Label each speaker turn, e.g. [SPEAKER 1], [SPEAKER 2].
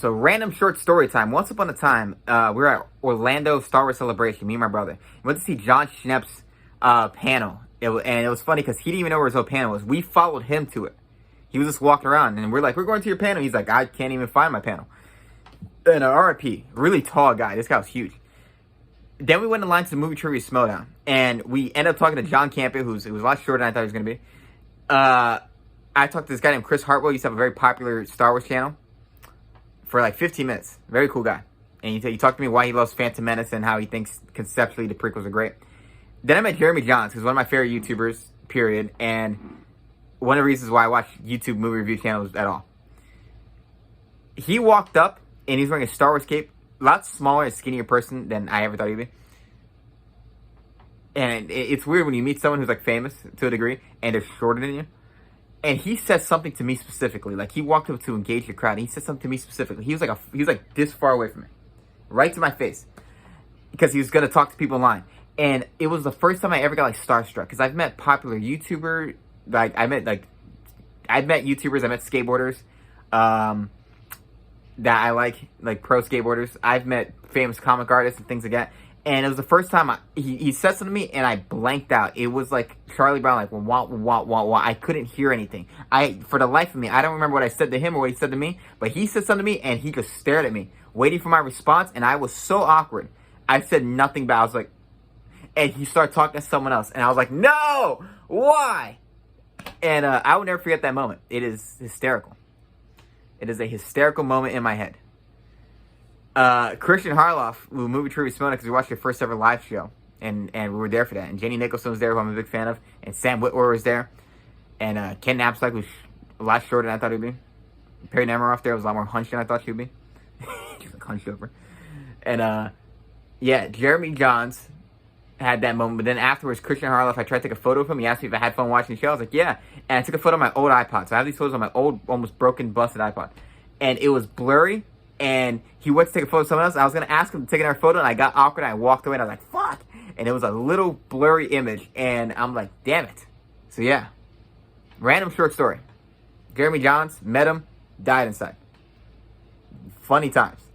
[SPEAKER 1] So, random short story time. Once upon a time, we were at Orlando Star Wars Celebration, me and my brother. We went to see John Schnepp's panel. And it was funny because he didn't even know where his own panel was. We followed him to it. He was just walking around, and we're like, we're going to your panel. He's like, I can't even find my panel. And RIP, really tall guy. This guy was huge. Then we went in line to the movie trivia Smowdown. And we ended up talking to John Campbell, who was a lot shorter than I thought he was going to be. I talked to this guy named Chris Hartwell. He used to have a very popular Star Wars channel. For like 15 minutes. Very cool guy. And he talked to me why he loves Phantom Menace and how he thinks conceptually the prequels are great. Then I met Jeremy Jahns, who's one of my favorite YouTubers, period. And one of the reasons why I watch YouTube movie review channels at all. He walked up and he's wearing a Star Wars cape. A lot smaller and skinnier person than I ever thought he'd be. And it's weird when you meet someone who's like famous to a degree and they're shorter than you. And he said something to me specifically. Like, he walked up to engage the crowd, and he said something to me specifically. He was like this far away from me. Right to my face. Because he was going to talk to people in line. And it was the first time I ever got, like, starstruck. Because I've met popular YouTubers. I've met YouTubers. I met skateboarders. That I like pro skateboarders. I've met famous comic artists and things like that. And it was the first time he said something to me, and I blanked out. It was like Charlie Brown, like, wah, wah, wah, wah. I couldn't hear anything. For the life of me, I don't remember what I said to him or what he said to me, but he said something to me, and he just stared at me, waiting for my response, and I was so awkward. I said nothing, but I was like, and he started talking to someone else, and I was like, no! Why? And I will never forget that moment. It is hysterical. It is a hysterical moment in my head. Christian Harloff, who movie trivia Simona, because we watched their first ever live show, and we were there for that. And Jenny Nicholson was there, who I'm a big fan of, and Sam Witwer was there, and Ken Knapsack was a lot shorter than I thought he'd be. Perry Nemiroff there was a lot more hunched than I thought she'd be. She's like hunched over. And yeah, Jeremy Jahns had that moment, but then afterwards, Christian Harloff, I tried to take a photo of him. He asked me if I had fun watching the show. I was like, yeah. And I took a photo of my old iPod. So I have these photos on my old, almost broken, busted iPod, and it was blurry. And he went to take a photo of someone else. I was going to ask him to take another photo, and I got awkward, and I walked away, and I was like, fuck! And it was a little blurry image, and I'm like, damn it. So yeah, random short story. Jeremy Jahns, met him, died inside. Funny times.